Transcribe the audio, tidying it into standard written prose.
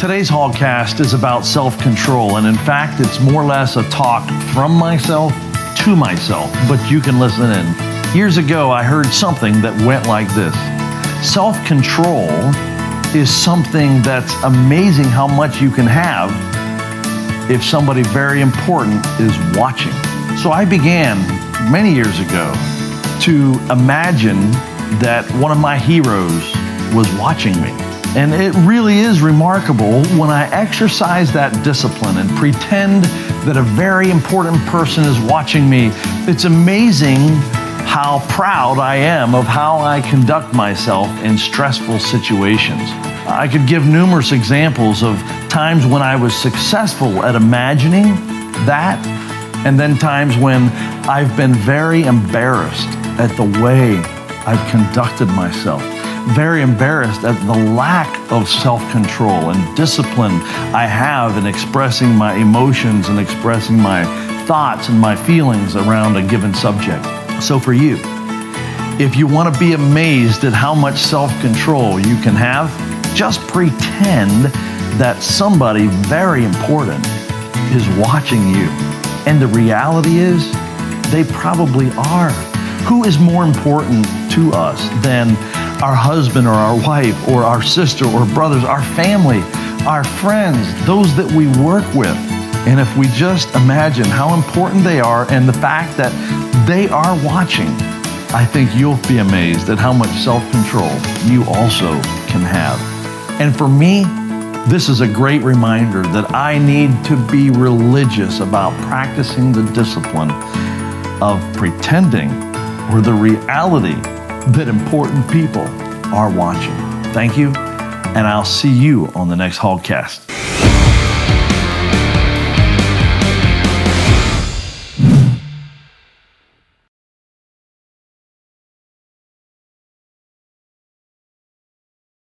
Today's HOGCAST is about self-control, and in fact, it's more or less a talk from myself to myself, but you can listen in. Years ago, I heard something that went like this. Self-control is something that's amazing how much you can have if somebody very important is watching. So I began many years ago to imagine that one of my heroes was watching me. And it really is remarkable when I exercise that discipline and pretend that a very important person is watching me. It's amazing how proud I am of how I conduct myself in stressful situations. I could give numerous examples of times when I was successful at imagining that, and then times when I've been very embarrassed at the way I've conducted myself. Very embarrassed at the lack of self-control and discipline I have in expressing my emotions and expressing my thoughts and my feelings around a given subject. So for you, if you want to be amazed at how much self-control you can have, just pretend that somebody very important is watching you. And the reality is, they probably are. Who is more important to us than our husband or our wife or our sister or brothers, our family, our friends, those that we work with? And if we just imagine how important they are and the fact that they are watching, I think you'll be amazed at how much self-control you also can have. And for me, this is a great reminder that I need to be religious about practicing the discipline of pretending or the reality that important people are watching. Thank you, and I'll see you on the next HOGCAST.